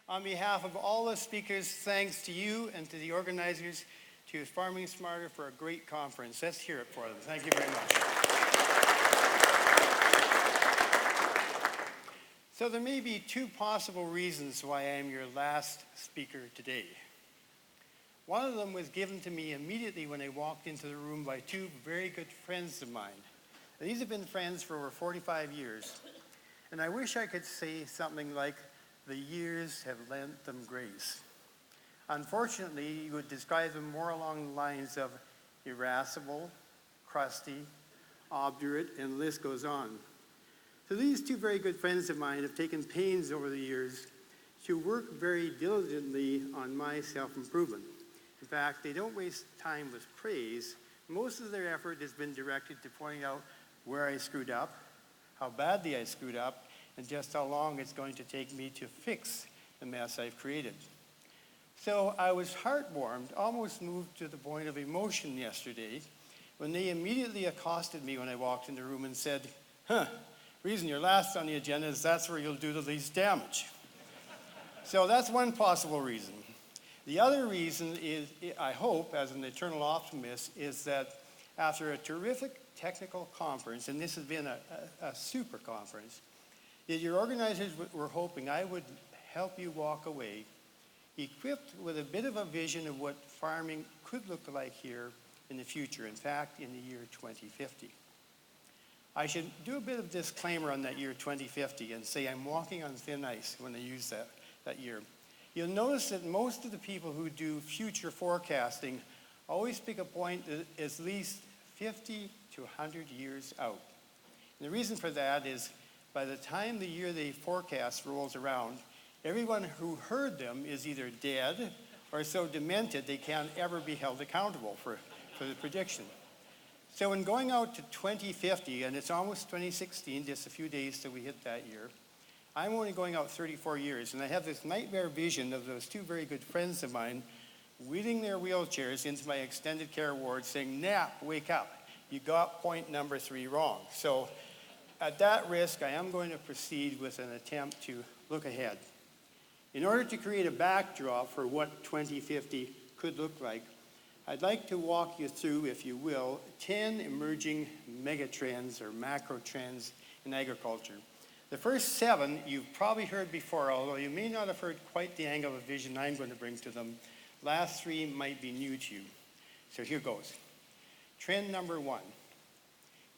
On behalf of all the speakers, thanks to you and to the organizers, to Farming Smarter for a great conference. Let's hear it for them. Thank you very much. So there may be two possible reasons why I am your last speaker today. One of them was given to me immediately when I walked into the room by two very good friends of mine. And these have been friends for over 45 years. And I wish I could say something like, the years have lent them grace. Unfortunately, you would describe them more along the lines of irascible, crusty, obdurate, and the list goes on. So these two very good friends of mine have taken pains over the years to work very diligently on my self-improvement. In fact, they don't waste time with praise. Most of their effort has been directed to pointing out where I screwed up, how badly I screwed up, and just how long it's going to take me to fix the mess I've created. So I was heartwarmed, almost moved to the point of emotion yesterday, when they immediately accosted me when I walked in the room and said, reason you're last on the agenda is that's where you'll do the least damage. So that's one possible reason. The other reason is, I hope, as an eternal optimist, is that after a terrific technical conference, and this has been a super conference, that your organizers were hoping I would help you walk away equipped with a bit of a vision of what farming could look like here in the future, in fact, in the year 2050. I should do a bit of disclaimer on that year 2050 and say I'm walking on thin ice when I use that year. You'll notice that most of the people who do future forecasting always pick a point that is at least 50 to 100 years out. And the reason for that is by the time the year they forecast rolls around, everyone who heard them is either dead or so demented they can't ever be held accountable for the prediction. So in going out to 2050, and it's almost 2016, just a few days till we hit that year, I'm only going out 34 years, and I have this nightmare vision of those two very good friends of mine wheeling their wheelchairs into my extended care ward saying, Knapp, wake up, you got point number 3 wrong. So at that risk, I am going to proceed with an attempt to look ahead. In order to create a backdrop for what 2050 could look like, I'd like to walk you through, if you will, 10 emerging megatrends or macro trends in agriculture. The first 7 you've probably heard before, although you may not have heard quite the angle of vision I'm going to bring to them. Last 3 might be new to you. So here goes. Trend number 1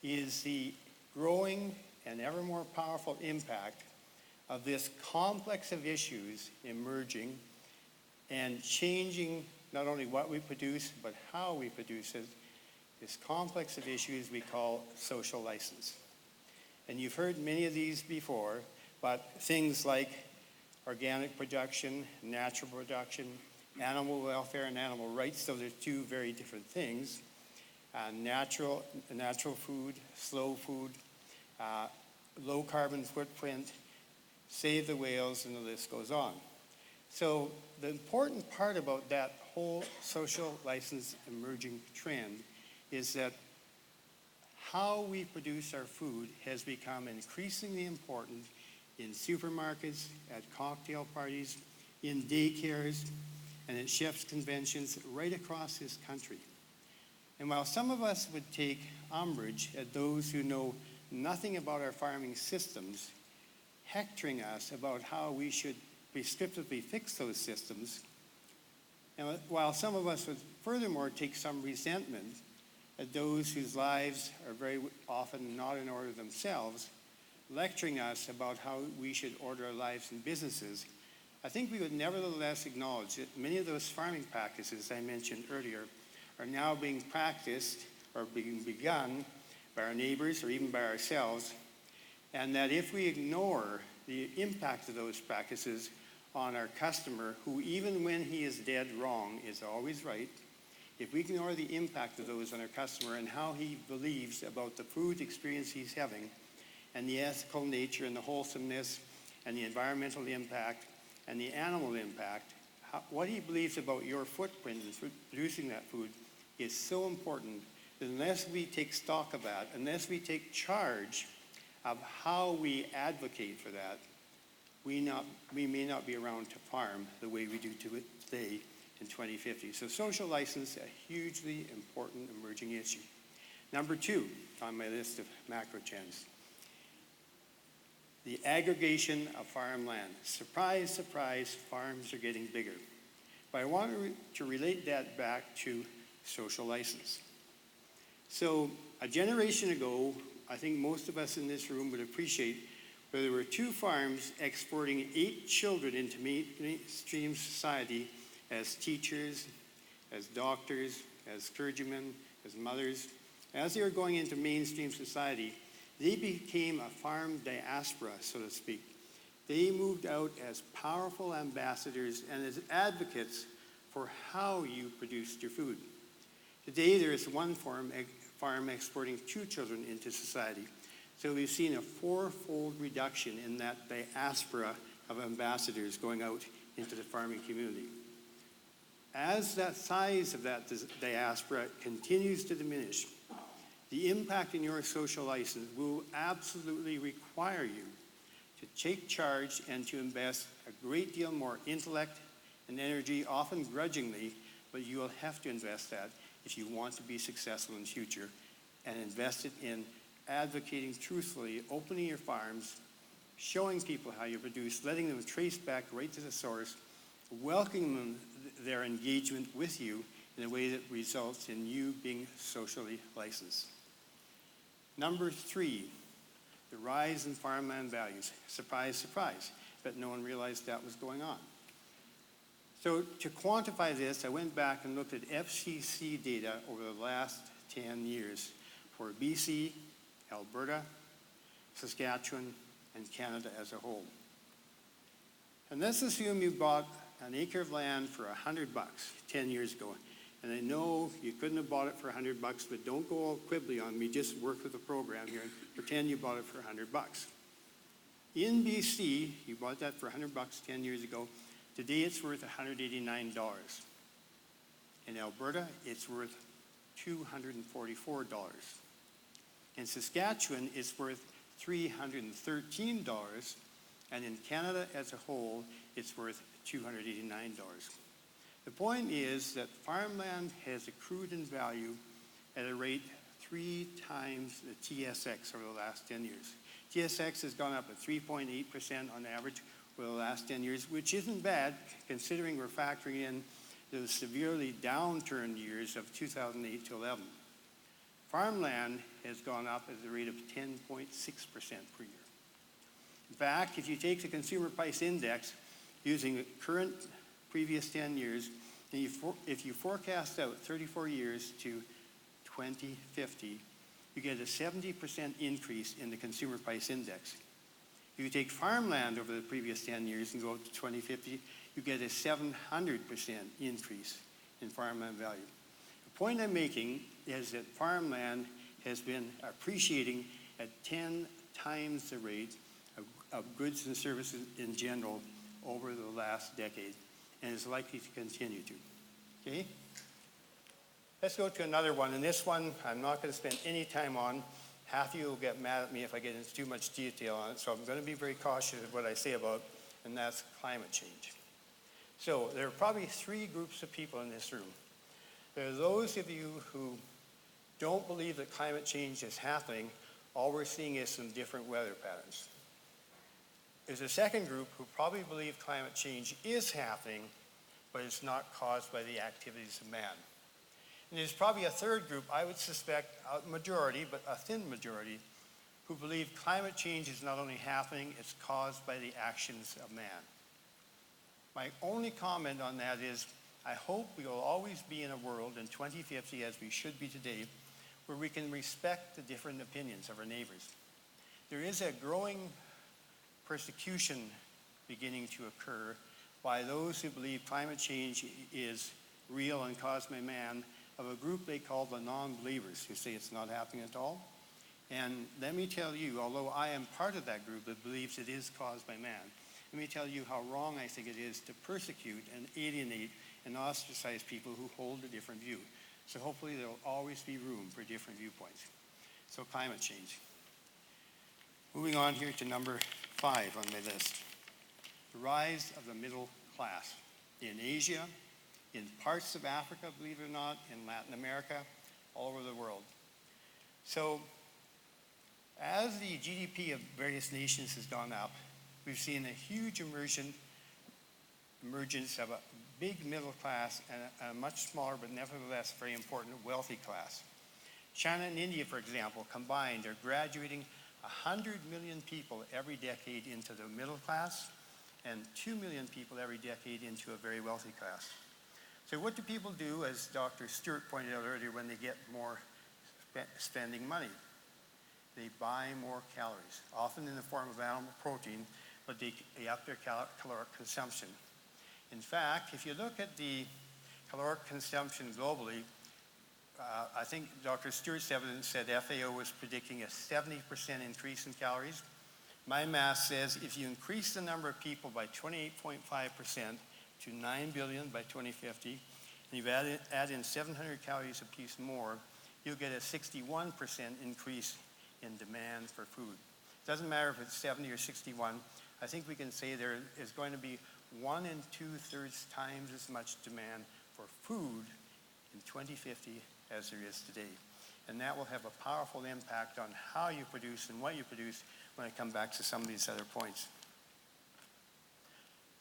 is the growing and ever more powerful impact of this complex of issues emerging and changing not only what we produce, but how we produce it, this complex of issues we call social license. And you've heard many of these before, but things like organic production, natural production, animal welfare and animal rights, so they're two very different things. Natural food, slow food, low carbon footprint, save the whales, and the list goes on. So the important part about that whole social license emerging trend is that how we produce our food has become increasingly important in supermarkets, at cocktail parties, in daycares, and at chefs' conventions right across this country. And while some of us would take umbrage at those who know nothing about our farming systems hectoring us about how we should prescriptively fix those systems, and while some of us would furthermore take some resentment at those whose lives are very often not in order themselves, lecturing us about how we should order our lives and businesses, I think we would nevertheless acknowledge that many of those farming practices I mentioned earlier are now being practiced or being begun by our neighbors or even by ourselves, and that if we ignore the impact of those practices on our customer, who even when he is dead wrong is always right, if we ignore the impact of those on our customer and how he believes about the food experience he's having and the ethical nature and the wholesomeness and the environmental impact and the animal impact, what he believes about your footprint in producing that food is so important that unless we take stock of that, unless we take charge of how we advocate for that, we may not be around to farm the way we do today in 2050. So social license, a hugely important emerging issue. Number 2 on my list of macro trends, the aggregation of farmland. Surprise, surprise, farms are getting bigger. But I want to relate that back to social license. So a generation ago, I think most of us in this room would appreciate where there were 2 farms exporting 8 children into mainstream society as teachers, as doctors, as clergymen, as mothers. As they were going into mainstream society, they became a farm diaspora, so to speak. They moved out as powerful ambassadors and as advocates for how you produced your food. Today, there is one farm exporting 2 children into society. So we've seen a 4-fold reduction in that diaspora of ambassadors going out into the farming community. As that size of that diaspora continues to diminish, the impact in your social license will absolutely require you to take charge and to invest a great deal more intellect and energy, often grudgingly, but you will have to invest that if you want to be successful in the future, and invest it in advocating truthfully, opening your farms, showing people how you produce, letting them trace back right to the source, welcoming their engagement with you in a way that results in you being socially licensed. Number 3, the rise in farmland values. Surprise, surprise, but no one realized that was going on. So to quantify this, I went back and looked at FCC data over the last 10 years for BC, Alberta, Saskatchewan, and Canada as a whole. And let's assume you bought an acre of land for $100 10 years ago. And I know you couldn't have bought it for $100, but don't go all quibbly on me. Just work with the program here and pretend you bought it for $100. In BC, you bought that for $100 10 years ago. Today, it's worth $189. In Alberta, it's worth $244. In Saskatchewan, it's worth $313. And in Canada as a whole, it's worth $289. The point is that farmland has accrued in value at a rate 3 times the TSX over the last 10 years. TSX has gone up at 3.8% on average over the last 10 years, which isn't bad considering we're factoring in the severely downturned years of 2008 to 11. Farmland has gone up at the rate of 10.6% per year. In fact, if you take the consumer price index using the current previous 10 years, and if you forecast out 34 years to 2050, you get a 70% increase in the consumer price index. If you take farmland over the previous 10 years and go up to 2050, you get a 700% increase in farmland value. The point I'm making is that farmland has been appreciating at 10 times the rate of goods and services in general over the last decade, and is likely to continue to. Okay? Let's go to another one, and this one I'm not going to spend any time on. Half of you will get mad at me if I get into too much detail on it, so I'm going to be very cautious of what I say about, and that's climate change. So there are probably 3 groups of people in this room. There are those of you who don't believe that climate change is happening. All we're seeing is some different weather patterns. There's a second group who probably believe climate change is happening, but it's not caused by the activities of man. And there's probably a third group, I would suspect a majority, but a thin majority, who believe climate change is not only happening, it's caused by the actions of man. My only comment on that is, I hope we will always be in a world in 2050, as we should be today, where we can respect the different opinions of our neighbors. There is a growing persecution beginning to occur by those who believe climate change is real and caused by man, of a group they call the non-believers, who say it's not happening at all. And let me tell you, although I am part of that group that believes it is caused by man, let me tell you how wrong I think it is to persecute and alienate and ostracize people who hold a different view. So hopefully there will always be room for different viewpoints. So climate change. Moving on here to number 5 on my list. the rise of the middle class in Asia, in parts of Africa, believe it or not, in Latin America, all over the world. So as the GDP of various nations has gone up, we've seen a huge emergence of a big middle class and a much smaller but nevertheless very important wealthy class. China and India, for example, combined are graduating 100 million people every decade into the middle class and 2 million people every decade into a very wealthy class. So what do people do, as Dr. Stewart pointed out earlier, when they get more spending money? They buy more calories, often in the form of animal protein, but they up their caloric consumption. In fact, if you look at the caloric consumption globally, I think Dr. Stewart's evidence said FAO was predicting a 70% increase in calories. My math says if you increase the number of people by 28.5% to 9 billion by 2050, and you've add in 700 calories a piece more, you'll get a 61% increase in demand for food. It doesn't matter if it's 70 or 61. I think we can say there is going to be 1 2/3 times as much demand for food in 2050 as there is today. And that will have a powerful impact on how you produce and what you produce when I come back to some of these other points.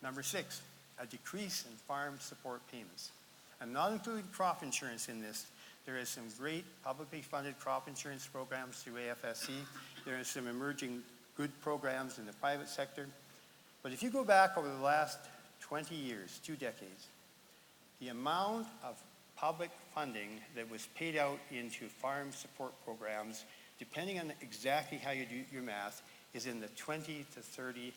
Number 6, a decrease in farm support payments. I'm not including crop insurance in this. There is some great publicly funded crop insurance programs through AFSC. There are some emerging good programs in the private sector. But if you go back over the last 20 years, 2 decades, the amount of public funding that was paid out into farm support programs, depending on exactly how you do your math, is in the $20 to $30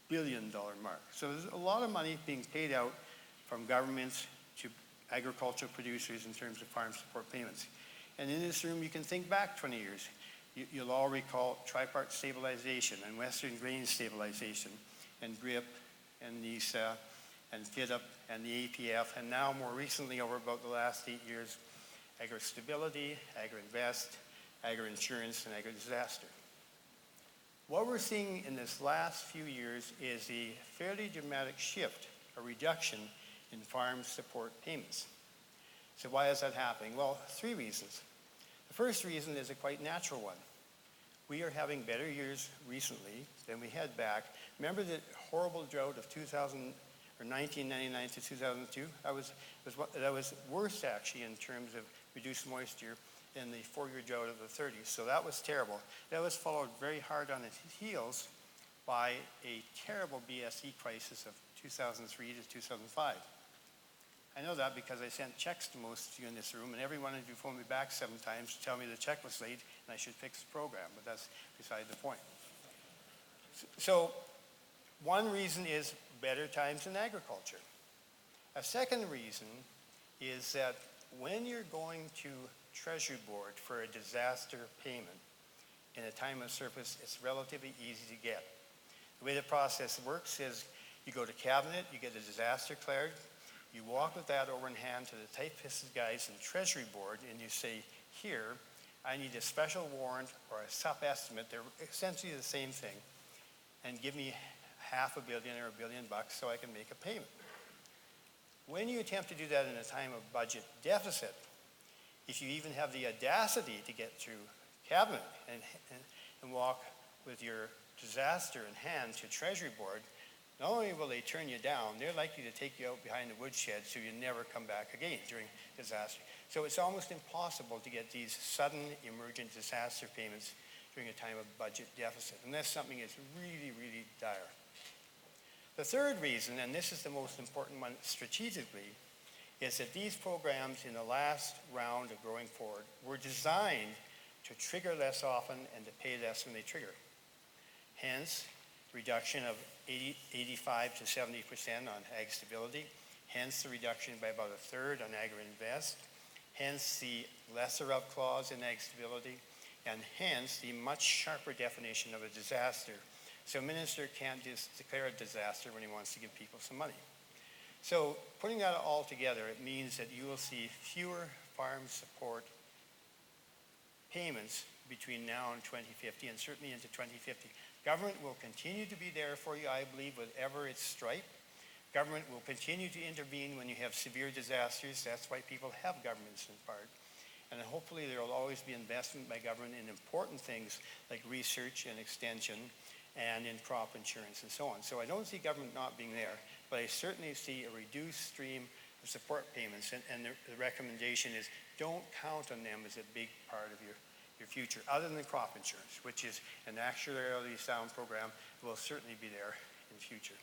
billion mark. So there's a lot of money being paid out from governments to agricultural producers in terms of farm support payments. And in this room, you can think back 20 years. You'll all recall tripart stabilization and Western grain stabilization and GRIP and NISA and FIDUP and the APF, and now more recently over about the last 8 years, agri-stability, agri-invest, agri-insurance, and agri-disaster. What we're seeing in this last few years is a fairly dramatic shift, a reduction in farm support payments. So why is that happening? Well, 3 reasons. The first reason is a quite natural one. We are having better years recently than we had back. Remember the horrible drought of 1999 to 2002? That was worse actually in terms of reduced moisture than the 4-year drought of the 30s. So that was terrible. That was followed very hard on its heels by a terrible BSE crisis of 2003 to 2005. I know that because I sent checks to most of you in this room, and every one of you phoned me back 7 times to tell me the check was late and I should fix the program, but that's beside the point. So one reason is better times in agriculture. A second reason is that when you're going to Treasury Board for a disaster payment in a time of surplus, it's relatively easy to get. The way the process works is you go to Cabinet, you get a disaster declared, you walk with that over in hand to the tight-fisted guys in the Treasury Board, and you say, here, I need a special warrant or a sup estimate, they're essentially the same thing, and give me $500 million or $1 billion so I can make a payment. When you attempt to do that in a time of budget deficit, if you even have the audacity to get through Cabinet and walk with your disaster in hand to Treasury Board, not only will they turn you down, they're likely to take you out behind the woodshed so you never come back again during disaster. So it's almost impossible to get these sudden emergent disaster payments during a time of budget deficit, unless something is really, really dire. The third reason, and this is the most important one strategically, is that these programs in the last round of Growing Forward were designed to trigger less often and to pay less when they trigger. Hence, reduction of 85 to 70% on ag stability, hence the reduction by about 1/3 on agri-invest, hence the lesser of clause in ag stability, and hence the much sharper definition of a disaster. So a minister can't just declare a disaster when he wants to give people some money. So putting that all together, it means that you will see fewer farm support payments between now and 2050, and certainly into 2050. Government will continue to be there for you, I believe, whatever its stripe. Government will continue to intervene when you have severe disasters. That's why people have governments in part. And hopefully there will always be investment by government in important things like research and extension and in crop insurance and so on. So I don't see government not being there, but I certainly see a reduced stream of support payments, and the recommendation is don't count on them as a big part of your future, other than crop insurance, which is an actuarially sound program, will certainly be there in the future.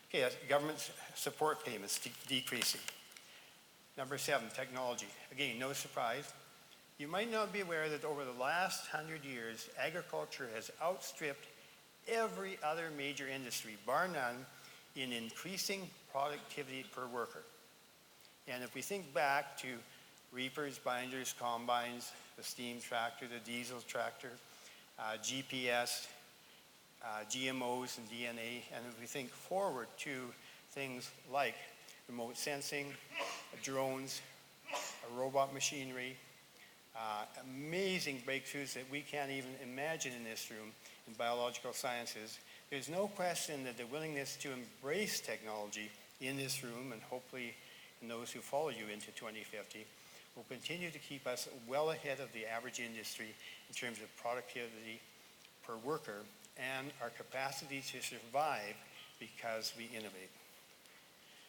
Okay, that's government support payments decreasing. Number 7, technology. Again, no surprise. You might not be aware that over the last 100 years, agriculture has outstripped every other major industry, bar none, in increasing productivity per worker. And if we think back to reapers, binders, combines, the steam tractor, the diesel tractor, GPS, GMOs and DNA, and if we think forward to things like remote sensing, drones, robot machinery, amazing breakthroughs that we can't even imagine in this room in biological sciences, there's no question that the willingness to embrace technology in this room, and hopefully in those who follow you into 2050, will continue to keep us well ahead of the average industry in terms of productivity per worker and our capacity to survive because we innovate.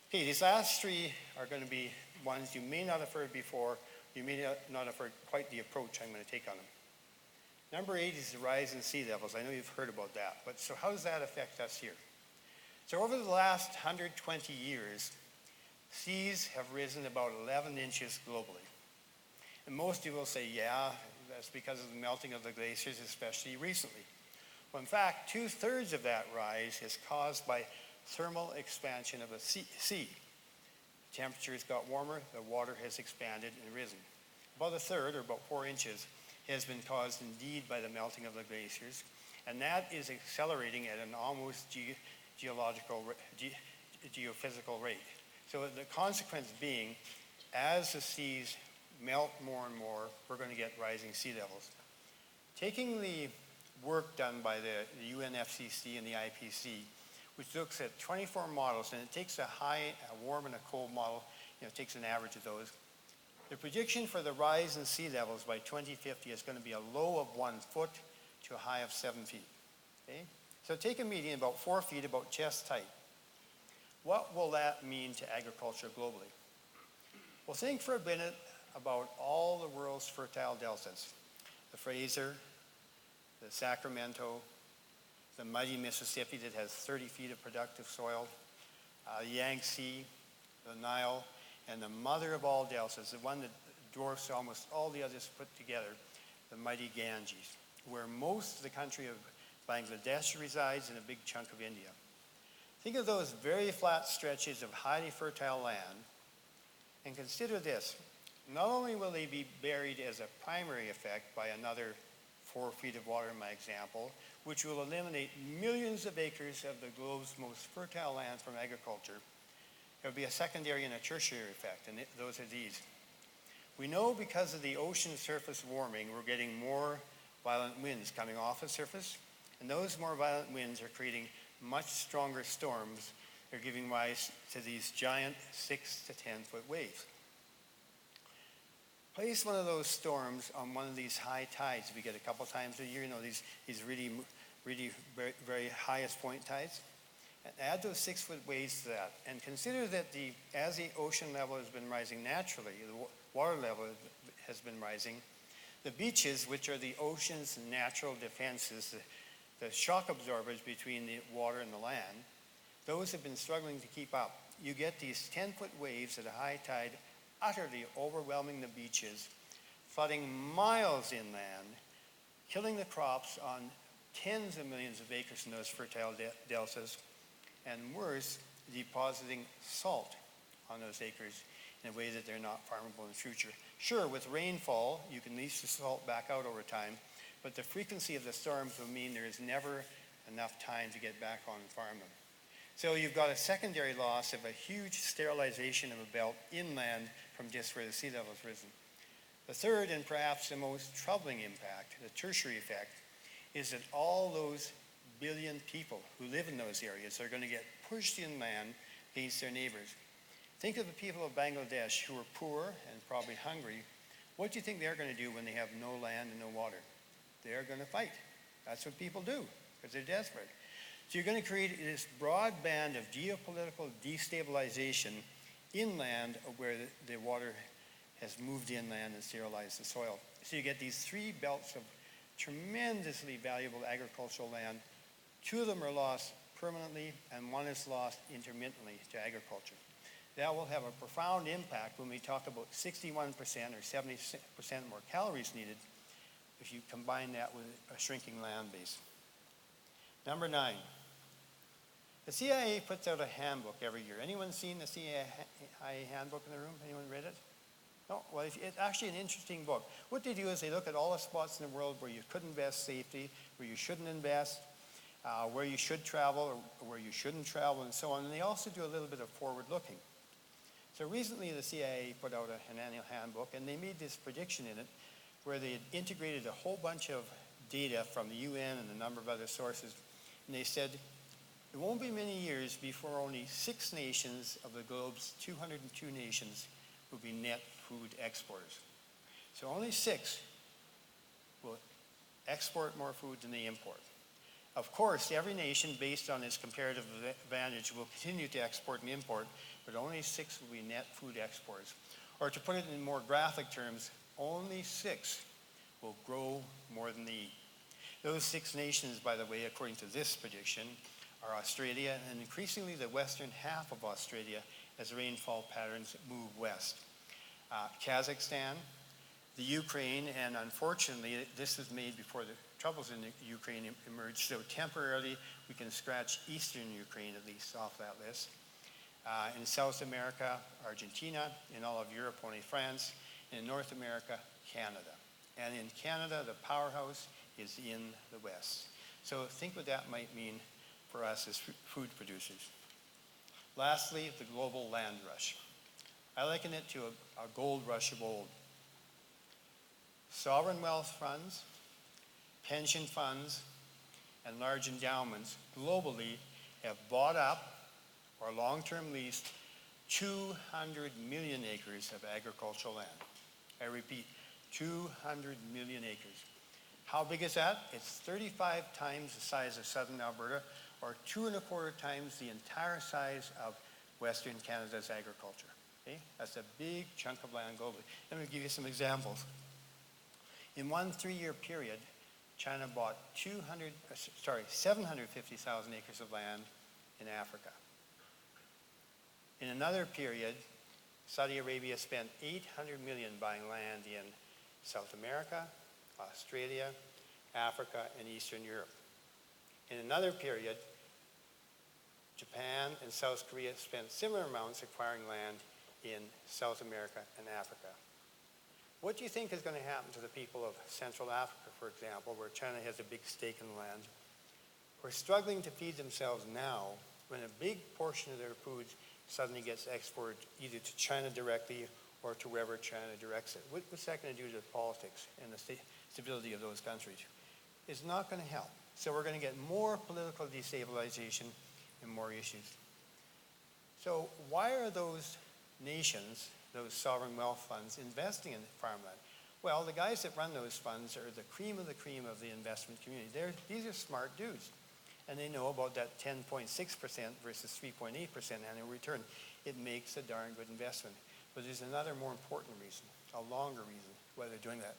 Okay, these last 3 are going to be ones you may not have heard before. You may not have heard quite the approach I'm going to take on them. Number 8 is the rise in sea levels. I know you've heard about that, but so how does that affect us here? So over the last 120 years, seas have risen about 11 inches globally. And most people will say, yeah, that's because of the melting of the glaciers, especially recently. Well, in fact, 2/3 of that rise is caused by thermal expansion of the sea. Temperatures got warmer, the water has expanded and risen. About 1/3, or about 4 inches, has been caused indeed by the melting of the glaciers, and that is accelerating at an almost geophysical rate. So the consequence being, as the seas melt more and more, we're going to get rising sea levels. Taking the work done by the UNFCCC and the IPC, which looks at 24 models, and it takes a high, a warm, and a cold model, it takes an average of those. The prediction for the rise in sea levels by 2050 is going to be a low of 1 foot to a high of 7 feet. Okay? So take a median about 4 feet, about chest height. What will that mean to agriculture globally? Well, think for a minute about all the world's fertile deltas. The Fraser, the Sacramento, the mighty Mississippi that has 30 feet of productive soil, the Yangtze, the Nile, and the mother of all deltas, the one that dwarfs almost all the others put together, the mighty Ganges, where most of the country of Bangladesh resides and a big chunk of India. Think of those very flat stretches of highly fertile land, and consider this. Not only will they be buried as a primary effect by another 4 feet of water in my example, which will eliminate millions of acres of the globe's most fertile land from agriculture, there will be a secondary and a tertiary effect, and those are these. We know because of the ocean surface warming, we're getting more violent winds coming off the surface, and those more violent winds are creating much stronger storms. They're giving rise to these giant 6 to 10 foot waves. Place one of those storms on one of these high tides we get a couple times a year, these really very, very highest point tides. And add those 6 foot waves to that. And consider that as the ocean level has been rising naturally, the water level has been rising, the beaches, which are the ocean's natural defenses, the shock absorbers between the water and the land, those have been struggling to keep up. You get these 10 foot waves at a high tide utterly overwhelming the beaches, flooding miles inland, killing the crops on tens of millions of acres in those fertile deltas, and worse, depositing salt on those acres in a way that they're not farmable in the future. Sure, with rainfall, you can leach the salt back out over time, but the frequency of the storms will mean there is never enough time to get back on and farm them. So you've got a secondary loss of a huge sterilization of a belt inland from just where the sea level has risen. The third, and perhaps the most troubling impact, the tertiary effect, is that all those billion people who live in those areas are going to get pushed inland against their neighbors. Think of the people of Bangladesh who are poor and probably hungry. What do you think they're going to do when they have no land and no water? They're going to fight. That's what people do, because they're desperate. So you're going to create this broad band of geopolitical destabilization inland where the water has moved inland and sterilized the soil. So you get these three belts of tremendously valuable agricultural land. Two of them are lost permanently, and one is lost intermittently to agriculture. That will have a profound impact when we talk about 61% or 70% more calories needed if you combine that with a shrinking land base. Number 9. The CIA puts out a handbook every year. Anyone seen the CIA handbook in the room? Anyone read it? No? Well, it's actually an interesting book. What they do is they look at all the spots in the world where you could invest safely, where you shouldn't invest, where you should travel or where you shouldn't travel, and so on. And they also do a little bit of forward looking. So recently the CIA put out an annual handbook, and they made this prediction in it where they had integrated a whole bunch of data from the UN and a number of other sources. And they said, it won't be many years before only 6 nations of the globe's 202 nations will be net food exporters. So only 6 will export more food than they import. Of course, every nation, based on its comparative advantage, will continue to export and import, but only 6 will be net food exporters. Or to put it in more graphic terms, only 6 will grow more than they eat. Those 6 nations, by the way, according to this prediction, are Australia and increasingly the western half of Australia as rainfall patterns move west. Kazakhstan, the Ukraine, and unfortunately, this was made before the troubles in the Ukraine emerged, so temporarily we can scratch eastern Ukraine at least off that list. In South America, Argentina. In all of Europe, only France. In North America, Canada. And in Canada, the powerhouse is in the west. So think what that might mean for us as food producers. Lastly, the global land rush. I liken it to a gold rush of old. Sovereign wealth funds, pension funds, and large endowments globally have bought up or long-term leased 200 million acres of agricultural land. I repeat, 200 million acres. How big is that? It's 35 times the size of southern Alberta, or 2.25 times the entire size of Western Canada's agriculture. Okay? That's a big chunk of land globally. Let me give you some examples. In one 3-year period, China bought 750,000 acres of land in Africa. In another period, Saudi Arabia spent $800 million buying land in South America, Australia, Africa, and Eastern Europe. In another period, Japan and South Korea spent similar amounts acquiring land in South America and Africa. What do you think is going to happen to the people of Central Africa, for example, where China has a big stake in the land? We're struggling to feed themselves now when a big portion of their food suddenly gets exported either to China directly or to wherever China directs it. What's that going to do to the politics and the stability of those countries? It's not going to help. So we're going to get more political destabilization and more issues. So why are those nations, those sovereign wealth funds, investing in farmland? Well, the guys that run those funds are the cream of the investment community. These are smart dudes. And they know about that 10.6% versus 3.8% annual return. It makes a darn good investment. But there's another more important reason, a longer reason why they're doing that.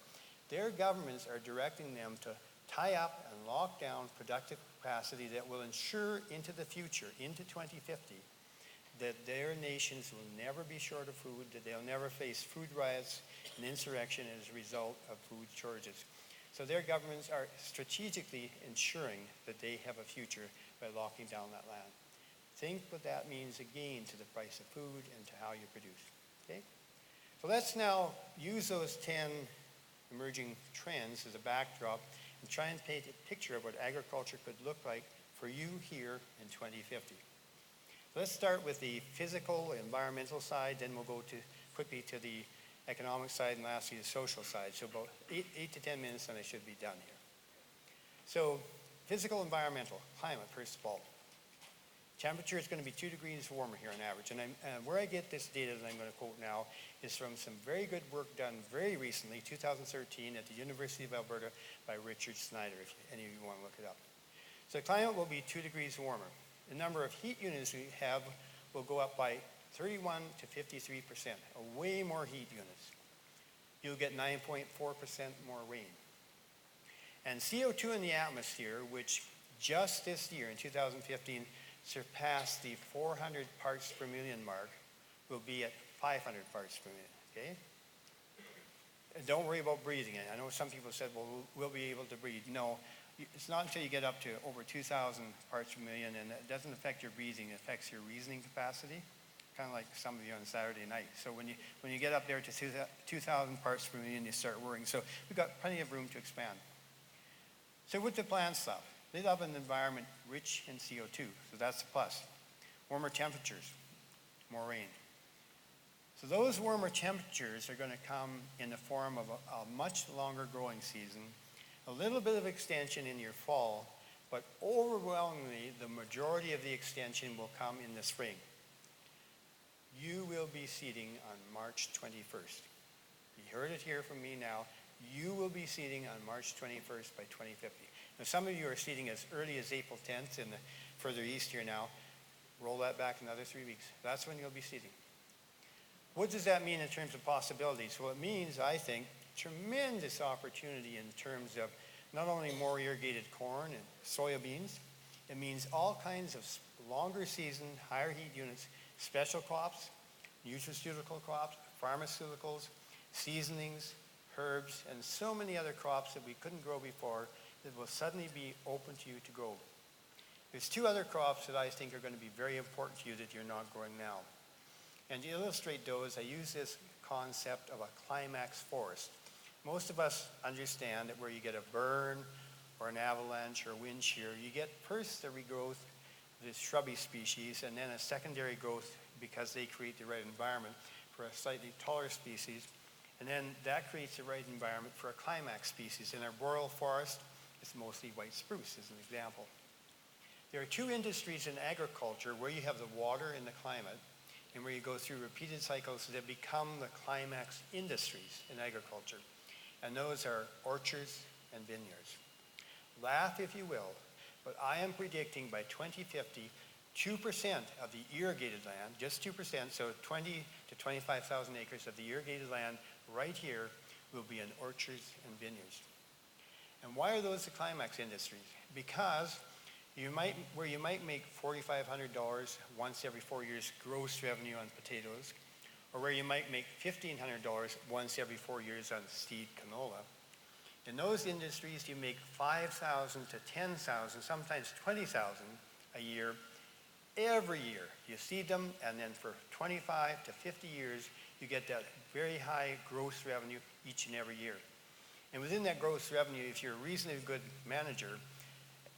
Their governments are directing them to tie up and lock down productive capacity that will ensure into the future, into 2050, that their nations will never be short of food, that they'll never face food riots and insurrection as a result of food shortages. So their governments are strategically ensuring that they have a future by locking down that land. Think what that means again to the price of food and to how you produce. Okay? So let's now use those 10 emerging trends as a backdrop and try and paint a picture of what agriculture could look like for you here in 2050. Let's start with the physical, environmental side, then we'll go quickly to the economic side, and lastly the social side. So about 8 to 10 minutes and I should be done here. So physical, environmental, climate first of all. Temperature is going to be 2 degrees warmer here on average. And where I get this data that I'm going to quote now is from some very good work done very recently, 2013, at the University of Alberta by Richard Snyder, if any of you want to look it up. So the climate will be 2 degrees warmer. The number of heat units we have will go up by 31 to 53%, way more heat units. You'll get 9.4% more rain. And CO2 in the atmosphere, which just this year in 2015 surpassed the 400 parts per million mark, will be at 500 parts per million, okay? And don't worry about breathing. I know some people said, well, we'll be able to breathe. No, it's not until you get up to over 2,000 parts per million, and it doesn't affect your breathing, it affects your reasoning capacity, kind of like some of you on Saturday night. So when you get up there to 2,000 parts per million, you start worrying. So we've got plenty of room to expand. So what do plants love? They love an environment rich in CO2, so that's a plus. Warmer temperatures, more rain. So those warmer temperatures are going to come in the form of a much longer growing season, a little bit of extension in your fall, but overwhelmingly the majority of the extension will come in the spring. You will be seeding on March 21st. You heard it here from me now. You will be seeding on March 21st by 2050. Now, some of you are seeding as early as April 10th and further east here now. Roll that back another 3 weeks. That's when you'll be seeding. What does that mean in terms of possibilities? Well, it means, I think, tremendous opportunity in terms of not only more irrigated corn and soybeans, it means all kinds of longer season, higher heat units, special crops, nutraceutical crops, pharmaceuticals, seasonings, herbs, and so many other crops that we couldn't grow before that will suddenly be open to you to grow. There's 2 other crops that I think are going to be very important to you that you're not growing now. And to illustrate those, I use this concept of a climax forest. Most of us understand that where you get a burn or an avalanche or wind shear, you get first the regrowth of this shrubby species and then a secondary growth because they create the right environment for a slightly taller species. And then that creates the right environment for a climax species. In our boreal forest, it's mostly white spruce as an example. There are 2 industries in agriculture where you have the water and the climate, and where you go through repeated cycles that become the climax industries in agriculture. And those are orchards and vineyards. Laugh if you will, but I am predicting by 2050, 2% of the irrigated land, just 2%, so 20 to 25,000 acres of the irrigated land right here will be in orchards and vineyards. And why are those the climax industries? Because where you might make $4,500 once every 4 years gross revenue on potatoes, or where you might make $1,500 once every 4 years on seed canola, in those industries you make $5,000 to $10,000, sometimes $20,000 a year, every year. You seed them, and then for 25 to 50 years, you get that very high gross revenue each and every year. And within that gross revenue, if you're a reasonably good manager,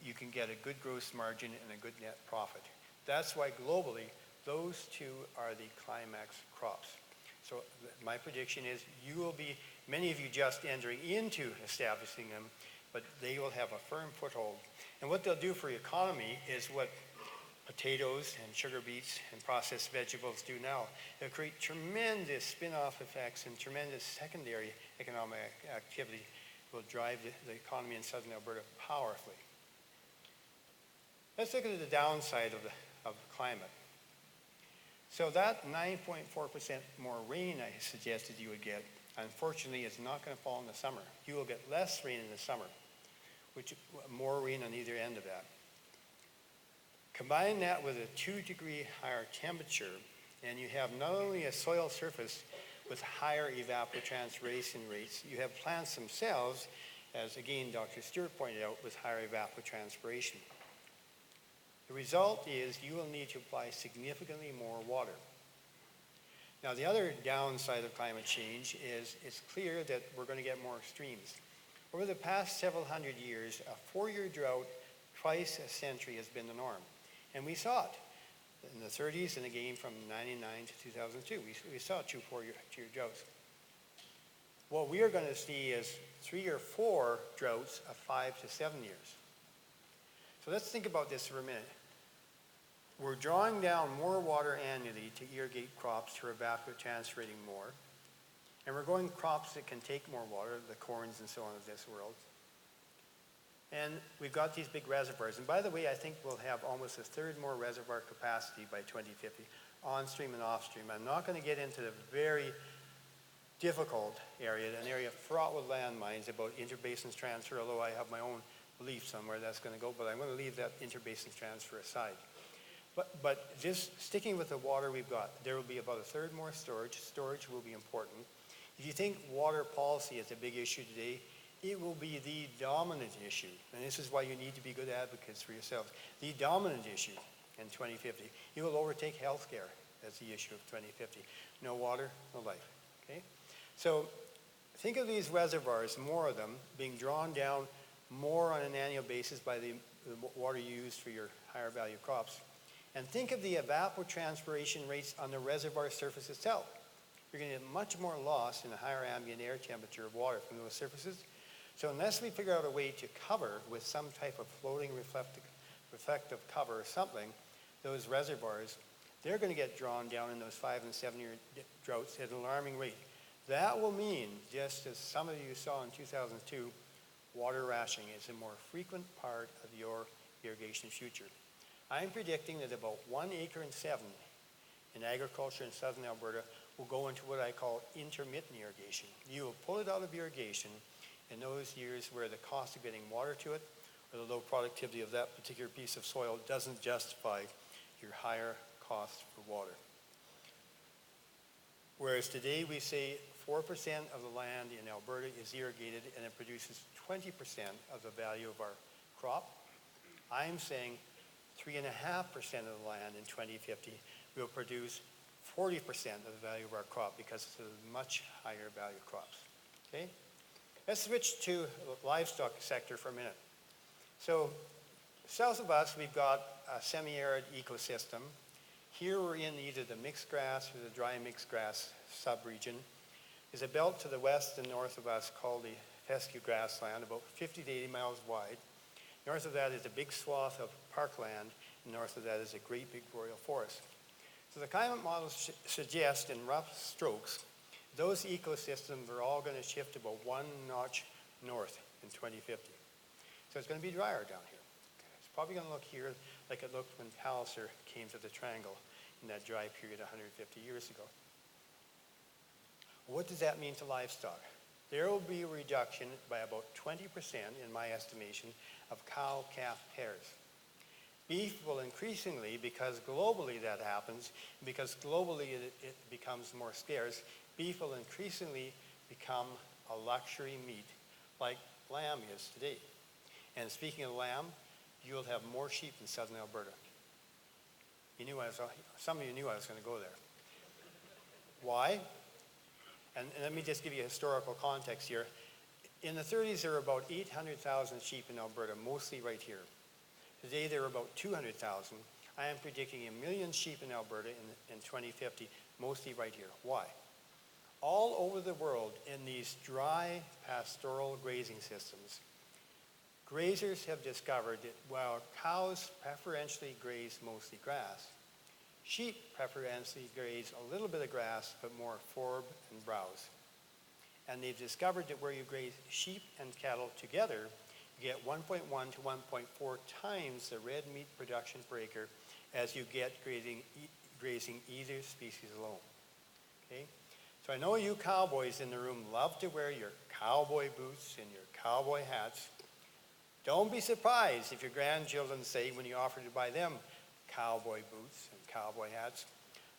you can get a good gross margin and a good net profit. That's why globally, those 2 are the climax crops. So my prediction is you will be, many of you just entering into establishing them, but they will have a firm foothold. And what they'll do for the economy is what potatoes and sugar beets and processed vegetables do now. They'll create tremendous spin-off effects and tremendous secondary economic activity will drive the economy in southern Alberta powerfully. Let's look at the downside of climate. So that 9.4% more rain I suggested you would get, unfortunately, is not going to fall in the summer. You will get less rain in the summer, which more rain on either end of that. Combine that with a 2-degree higher temperature, and you have not only a soil surface with higher evapotranspiration rates, you have plants themselves, as again Dr. Stewart pointed out, with higher evapotranspiration. The result is you will need to apply significantly more water. Now, the other downside of climate change is it's clear that we're going to get more extremes. Over the past several hundred years, a 4-year drought twice a century has been the norm. And we saw it in the 30s and again from 99 to 2002. We saw 2 4-year droughts. what we are going to see is 3 or 4 droughts of 5 to 7 years. So let's think about this for a minute. We're drawing down more water annually to irrigate crops to evapotranspirating more. And we're growing crops that can take more water, the corns and so on of this world. And we've got these big reservoirs. And by the way, I think we'll have almost a third more reservoir capacity by 2050, on stream and off stream. I'm not going to get into the very difficult area, an area fraught with landmines about interbasin transfer, although I have my own beliefs on where that's going to go, but I'm going to leave that interbasin transfer aside. But just sticking with the water we've got, there will be about a third more storage. Storage will be important. If you think water policy is a big issue today, it will be the dominant issue. And this is why you need to be good advocates for yourselves. The dominant issue in 2050. It will overtake healthcare as the issue of 2050. No water, no life. Okay? So think of these reservoirs, more of them, being drawn down more on an annual basis by the water you use for your higher value crops. And think of the evapotranspiration rates on the reservoir surface itself. You're going to get much more loss in a higher ambient air temperature of water from those surfaces. So unless we figure out a way to cover with some type of floating reflective cover or something, those reservoirs, they're going to get drawn down in those 5 and 7 year droughts at an alarming rate. That will mean, just as some of you saw in 2002, water rationing is a more frequent part of your irrigation future. I'm predicting that about 1 acre in 7 in agriculture in southern Alberta will go into what I call intermittent irrigation. You will pull it out of irrigation in those years where the cost of getting water to it or the low productivity of that particular piece of soil doesn't justify your higher cost for water. Whereas today we say 4% of the land in Alberta is irrigated and it produces 20% of the value of our crop, I'm saying 3.5% of the land in 2050 will produce 40% of the value of our crop because it's a much higher value crops. Okay? Let's switch to the livestock sector for a minute. So south of us, we've got a semi-arid ecosystem. Here we're in either the mixed grass or the dry mixed grass subregion. There's a belt to the west and north of us called the fescue grassland, about 50 to 80 miles wide. North of that is a big swath of parkland, and north of that is a great big boreal forest. So the climate models suggest in rough strokes, those ecosystems are all going to shift about 1 notch north in 2050. So it's going to be drier down here. It's probably going to look here like it looked when Palliser came to the Triangle in that dry period 150 years ago. What does that mean to livestock? There will be a reduction by about 20% in my estimation of cow-calf pairs. Beef will increasingly, because globally that happens, because globally it becomes more scarce, beef will increasingly become a luxury meat like lamb is today. And speaking of lamb, you'll have more sheep in southern Alberta. Some of you knew I was going to go there. Why? And let me just give you a historical context here. In the 30s, there were about 800,000 sheep in Alberta, mostly right here. Today, there are about 200,000. I am predicting 1 million sheep in Alberta in 2050, mostly right here. Why? All over the world, in these dry pastoral grazing systems, grazers have discovered that while cows preferentially graze mostly grass, sheep preferentially graze a little bit of grass, but more forb and browse. And they've discovered that where you graze sheep and cattle together, you get 1.1 to 1.4 times the red meat production per acre as you get grazing either species alone. Okay? So I know you cowboys in the room love to wear your cowboy boots and your cowboy hats. Don't be surprised if your grandchildren say when you offer to buy them cowboy boots and cowboy hats.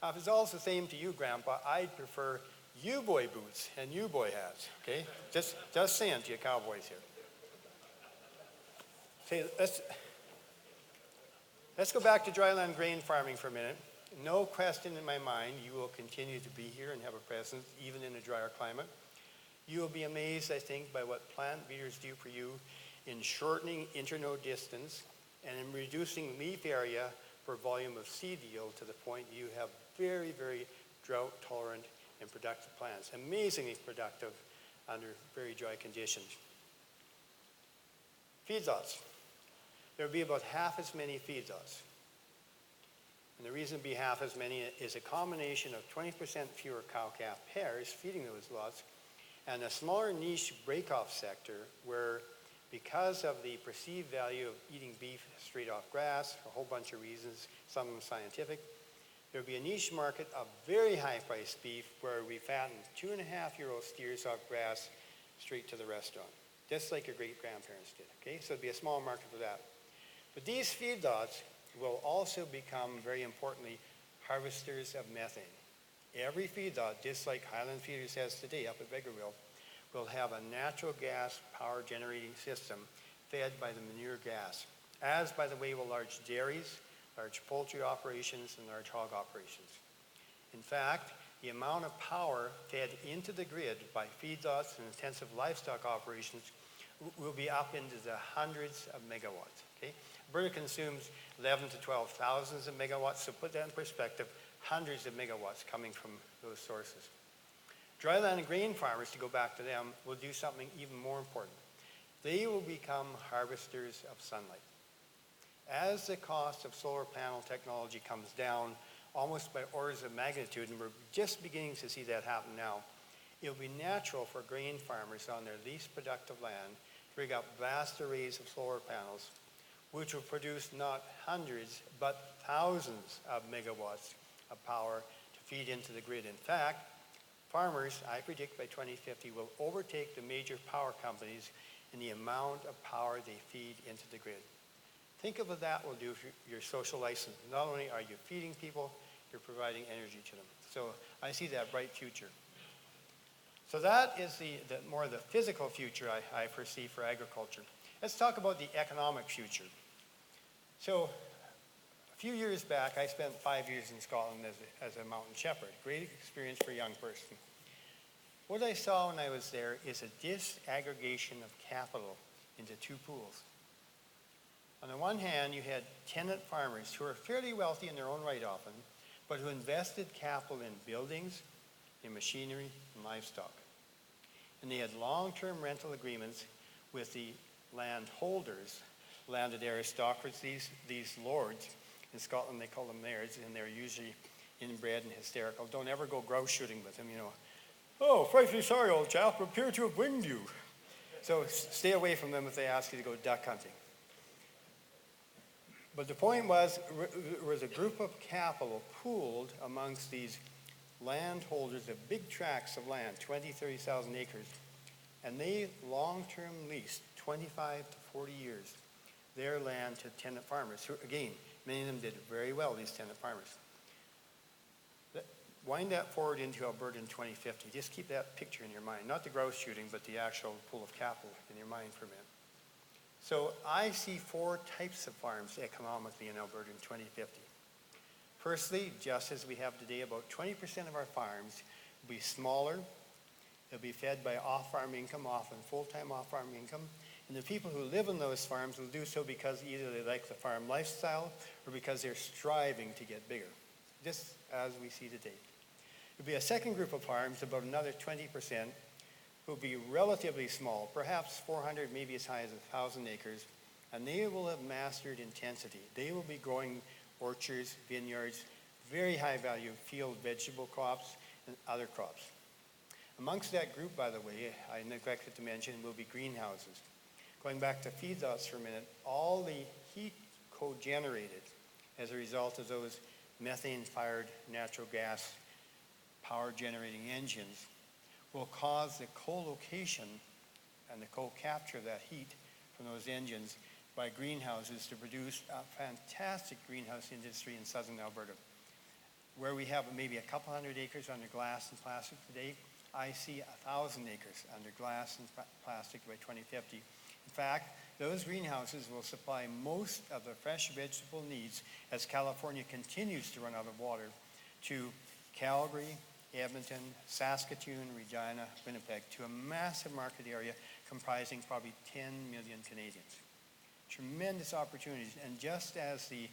If it's all the same to you, Grandpa, I'd prefer you-boy boots and you-boy hats, okay? Just saying to you cowboys here. Okay, let's go back to dryland grain farming for a minute. No question in my mind, you will continue to be here and have a presence, even in a drier climate. You will be amazed, I think, by what plant breeders do for you in shortening internode distance and in reducing leaf area per volume of seed yield to the point you have very, very drought-tolerant and productive plants. Amazingly productive under very dry conditions. Feedlots. There will be about half as many feedlots. And the reason it'll be half as many is a combination of 20% fewer cow-calf pairs feeding those lots and a smaller niche break-off sector where, because of the perceived value of eating beef straight off grass, a whole bunch of reasons, some of them scientific, there will be a niche market of very high-priced beef where we fatten 2.5-year-old steers off grass straight to the restaurant, just like your great-grandparents did, okay? So it'll be a small market for that. But these feedlots will also become, very importantly, harvesters of methane. Every feedlot, just like Highland Feeders has today up at Vegreville, will have a natural gas power generating system fed by the manure gas, as, by the way, will large dairies, large poultry operations, and large hog operations. In fact, the amount of power fed into the grid by feedlots and intensive livestock operations will be up into the hundreds of megawatts, okay? Alberta consumes 11 to 12 thousands of megawatts, so put that in perspective, hundreds of megawatts coming from those sources. Dryland and grain farmers, to go back to them, will do something even more important. They will become harvesters of sunlight. As the cost of solar panel technology comes down almost by orders of magnitude, and we're just beginning to see that happen now, it will be natural for grain farmers on their least productive land to rig up vast arrays of solar panels, which will produce not hundreds, but thousands of megawatts of power to feed into the grid. In fact, farmers, I predict by 2050, will overtake the major power companies in the amount of power they feed into the grid. Think of what that will do for your social license. Not only are you feeding people, you're providing energy to them. So I see that bright future. So that is the more the physical future I foresee for agriculture. Let's talk about the economic future. So a few years back, I spent 5 years in Scotland as a mountain shepherd. Great experience for a young person. What I saw when I was there is a disaggregation of capital into two pools. On the one hand, you had tenant farmers who were fairly wealthy in their own right often, but who invested capital in buildings, in machinery, and livestock. And they had long-term rental agreements with the landholders, landed aristocracies, these lords. In Scotland, they call them lairds, and they're usually inbred and hysterical. Don't ever go grouse shooting with them, you know. Oh, frightfully sorry, old chap, appear to have winged you. So stay away from them if they ask you to go duck hunting. But the point was, there was a group of capital pooled amongst these landholders of big tracts of land, 20, 30,000 acres, and they long-term leased 25 to 40 years their land to tenant farmers, who, again, many of them did very well, these tenant farmers. Wind that forward into Alberta in 2050. Just keep that picture in your mind, not the grouse shooting, but the actual pool of capital in your mind for a minute. So I see four types of farms economically in Alberta in 2050. Firstly, just as we have today, about 20% of our farms will be smaller. They'll be fed by off-farm income, often full-time off-farm income. And the people who live in those farms will do so because either they like the farm lifestyle or because they're striving to get bigger, just as we see today. There'll be a second group of farms, about another 20%, who will be relatively small, perhaps 400, maybe as high as 1,000 acres, and they will have mastered intensity. They will be growing orchards, vineyards, very high-value field vegetable crops, and other crops. Amongst that group, by the way, I neglected to mention, will be greenhouses. Going back to feedlots for a minute, all the heat co-generated as a result of those methane-fired natural gas power-generating engines will cause the co-location and the co-capture of that heat from those engines by greenhouses to produce a fantastic greenhouse industry in southern Alberta. Where we have maybe a couple hundred acres under glass and plastic today, I see 1,000 acres under glass and plastic by 2050. In fact, those greenhouses will supply most of the fresh vegetable needs as California continues to run out of water to Calgary, Edmonton, Saskatoon, Regina, Winnipeg, to a massive market area comprising probably 10 million Canadians. Tremendous opportunities, and just as the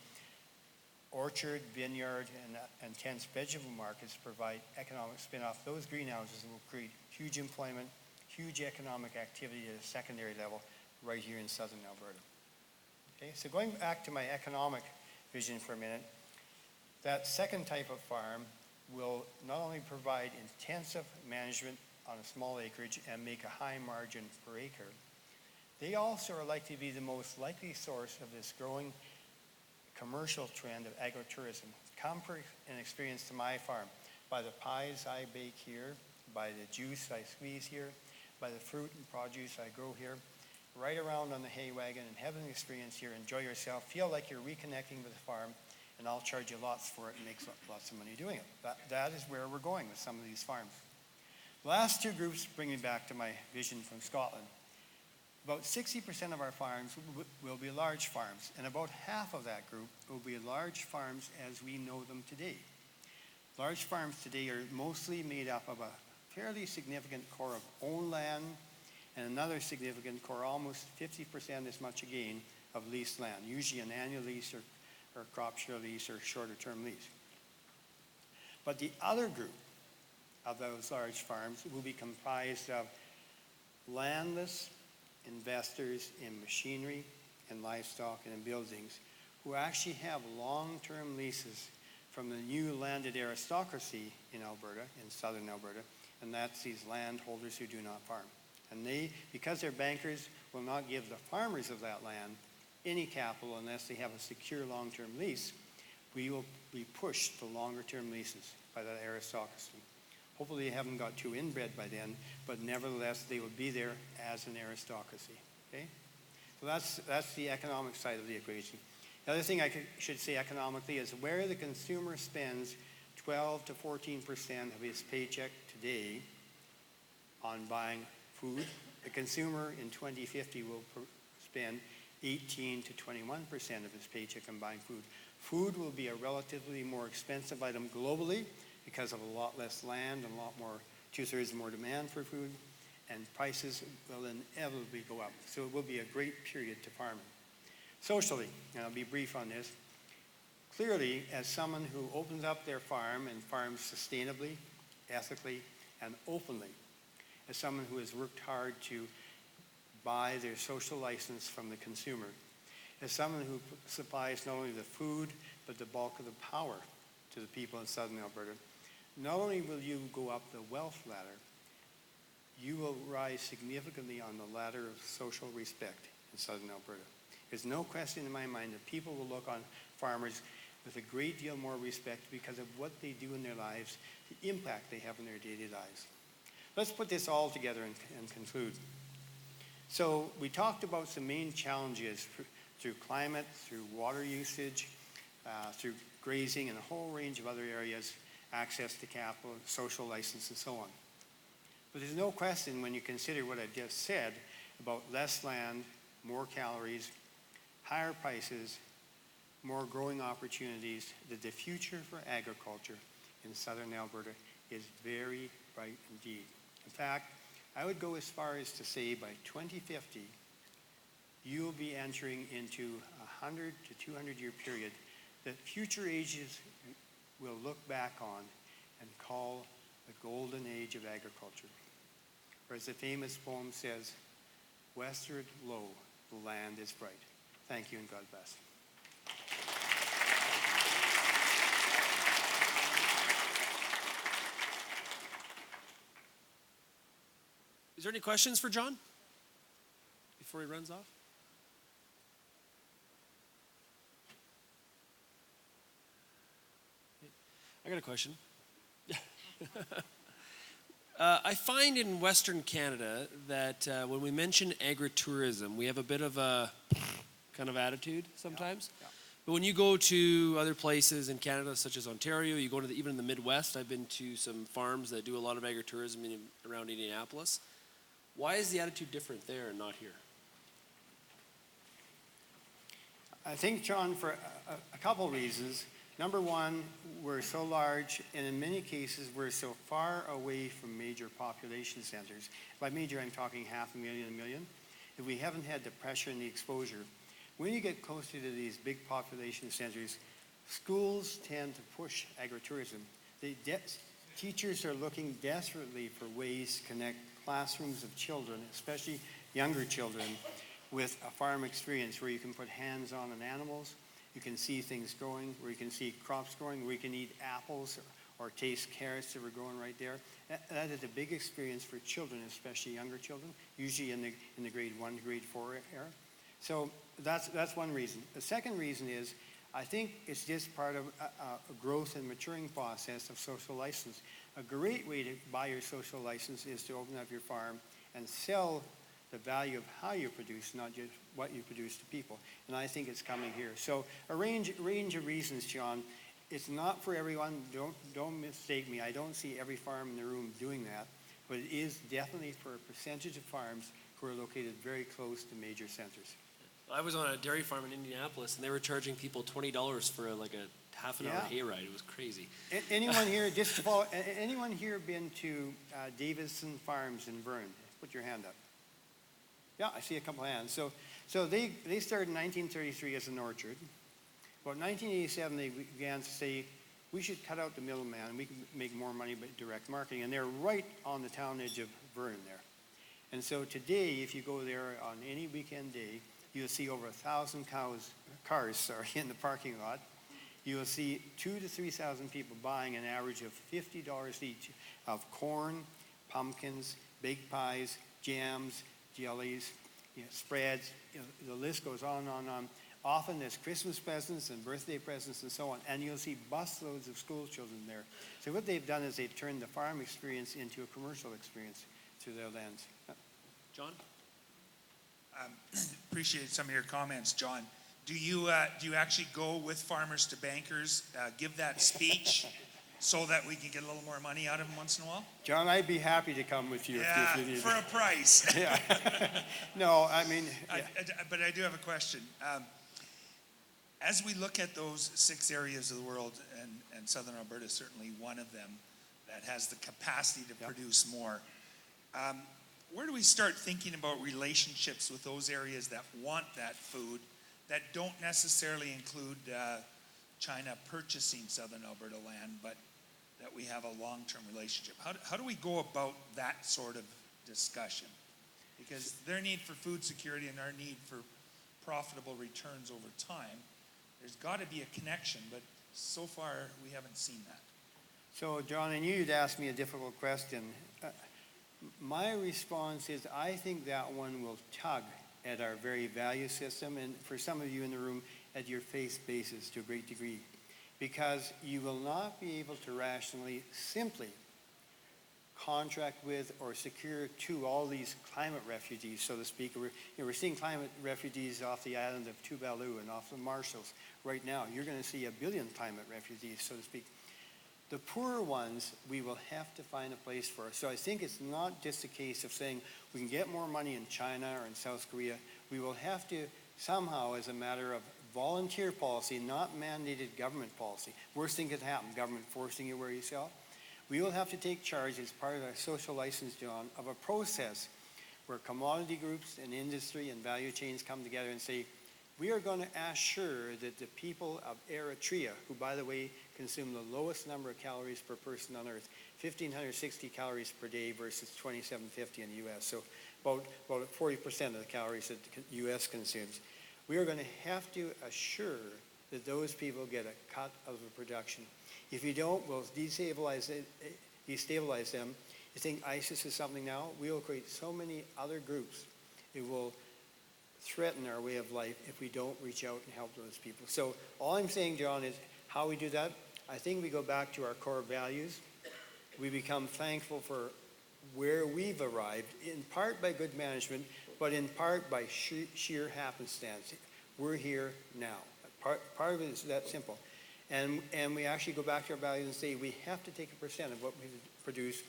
orchard, vineyard, and intense vegetable markets provide economic spin-off, those greenhouses will create huge employment, huge economic activity at a secondary level right here in southern Alberta. Okay, so going back to my economic vision for a minute, that second type of farm will not only provide intensive management on a small acreage and make a high margin per acre, they also are likely to be the most likely source of this growing commercial trend of agritourism. Come for an experience to my farm by the pies I bake here, by the juice I squeeze here, by the fruit and produce I grow here, ride around on the hay wagon and have an experience here, enjoy yourself, feel like you're reconnecting with the farm, and I'll charge you lots for it and make lots of money doing it. That is where we're going with some of these farms. The last two groups bring me back to my vision from Scotland. About 60% of our farms will be large farms, and about half of that group will be large farms as we know them today. Large farms today are mostly made up of a fairly significant core of owned land and another significant core, almost 50% as much again, of leased land, usually an annual lease or crop share lease or shorter term lease. But the other group of those large farms will be comprised of landless investors in machinery and livestock and in buildings who actually have long-term leases from the new landed aristocracy in Alberta, in southern Alberta, and that's these landholders who do not farm. And they, because they're bankers, will not give the farmers of that land any capital unless they have a secure long-term lease. We will be pushed to longer-term leases by that aristocracy. Hopefully they haven't got too inbred by then, but nevertheless they will be there as an aristocracy. Okay? So that's the economic side of the equation. The other thing I should say economically is where the consumer spends 12 to 14% of his paycheck today on buying food, the consumer in 2050 will spend 18 to 21% of his paycheck on buying food. Food will be a relatively more expensive item globally because of a lot less land and a lot more, 2/3 more demand for food, and prices will inevitably go up. So it will be a great period to farming. Socially, and I'll be brief on this, clearly as someone who opens up their farm and farms sustainably, ethically, and openly, as someone who has worked hard to buy their social license from the consumer, as someone who supplies not only the food but the bulk of the power to the people in southern Alberta, not only will you go up the wealth ladder, you will rise significantly on the ladder of social respect in southern Alberta. There's no question in my mind that people will look on farmers with a great deal more respect because of what they do in their lives, the impact they have in their daily lives. Let's put this all together and conclude. So we talked about some main challenges through climate, through water usage, through grazing, and a whole range of other areas, access to capital, social license, and so on. But there's no question when you consider what I just said about less land, more calories, higher prices, more growing opportunities, that the future for agriculture in southern Alberta is very bright indeed. In fact, I would go as far as to say by 2050, you will be entering into a 100 to 200 year period that future ages will look back on and call the golden age of agriculture. Or as the famous poem says, westward lo, the land is bright. Thank you and God bless. Is there any questions for John before he runs off? I got a question. I find in Western Canada that when we mention agritourism, we have a bit of a kind of attitude sometimes. Yeah. But when you go to other places in Canada, such as Ontario, you go to even in the Midwest, I've been to some farms that do a lot of agritourism around Indianapolis. Why is the attitude different there and not here? I think, John, for a couple reasons. Number one, we're so large, and in many cases, we're so far away from major population centers. By major, I'm talking 500,000, 1 million. If we haven't had the pressure and the exposure, when you get closer to these big population centers, schools tend to push agritourism. Teachers are looking desperately for ways to connect classrooms of children, especially younger children, with a farm experience where you can put hands on animals, you can see things growing, where you can see crops growing, where you can eat apples or taste carrots that were growing right there. That is a big experience for children, especially younger children, usually in the grade 1 to grade 4 era. So that's one reason. The second reason is I think it's just part of a growth and maturing process of social license. A great way to buy your social license is to open up your farm and sell the value of how you produce, not just what you produce to people. And I think it's coming here. So a range of reasons, John. It's not for everyone. Don't mistake me. I don't see every farm in the room doing that. But it is definitely for a percentage of farms who are located very close to major centers. I was on a dairy farm in Indianapolis, and they were charging people $20 for a half an hour hayride. It was crazy. Anyone here, just to follow, anyone here been to Davison Farms in Vern? Put your hand up. Yeah, I see a couple hands. So they started in 1933 as an orchard. About 1987, they began to say, we should cut out the middleman and we can make more money by direct marketing. And they're right on the town edge of Vern there. And so today, if you go there on any weekend day, you'll see over 1,000 cars in the parking lot. You'll see 2,000 to 3,000 people buying an average of $50 each of corn, pumpkins, baked pies, jams, jellies, spreads. The list goes on and on and on. Often there's Christmas presents and birthday presents and so on. And you'll see busloads of school children there. So what they've done is they've turned the farm experience into a commercial experience through their lands. John? Appreciate some of your comments, John. Do you actually go with farmers to bankers, give that speech so that we can get a little more money out of them once in a while? John, I'd be happy to come with you if you need for a price. Yeah. No, I mean... Yeah. But I do have a question. As we look at those 6 areas of the world, and Southern Alberta is certainly one of them that has the capacity to produce more, where do we start thinking about relationships with those areas that want that food that don't necessarily include China purchasing Southern Alberta land, but that we have a long-term relationship? How do we go about that sort of discussion? Because their need for food security and our need for profitable returns over time, there's got to be a connection, but so far we haven't seen that. So, John, I knew you'd ask me a difficult question. My response is I think that one will tug at our very value system, and for some of you in the room, at your faith basis to a great degree, because you will not be able to rationally simply contract with or secure to all these climate refugees, so to speak. We're seeing climate refugees off the island of Tuvalu and off the Marshalls right now. You're going to see 1 billion climate refugees, so to speak. The poorer ones, we will have to find a place for. So I think it's not just a case of saying we can get more money in China or in South Korea. We will have to somehow, as a matter of volunteer policy, not mandated government policy. Worst thing could happen, government forcing you where you sell. We will have to take charge as part of our social license, John, of a process where commodity groups and industry and value chains come together and say, we are going to assure that the people of Eritrea, who, by the way, consume the lowest number of calories per person on earth, 1,560 calories per day versus 2,750 in the U.S., so about 40% of the calories that the U.S. consumes. We are going to have to assure that those people get a cut of the production. If you don't, we'll destabilize them. You think ISIS is something now? We will create so many other groups. It will threaten our way of life if we don't reach out and help those people. So all I'm saying, John, is how we do that. I think we go back to our core values. We become thankful for where we've arrived, in part by good management, but in part by sheer happenstance. We're here now. Part of it is that simple. And we actually go back to our values and say we have to take a percent of what we produce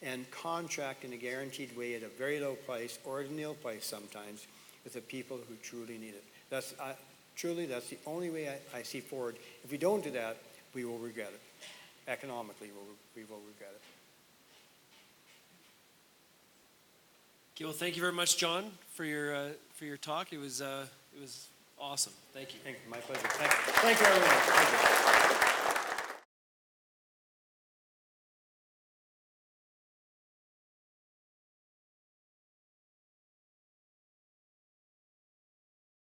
and contract in a guaranteed way at a very low price or at a nil price sometimes with the people who truly need it. That's the only way I see forward. If we don't do that, we will regret it. Economically, we will regret it. Okay, well, thank you very much, John, for your talk. It was awesome. Thank you. Thank you. My pleasure. Thank you, everyone. Thank you.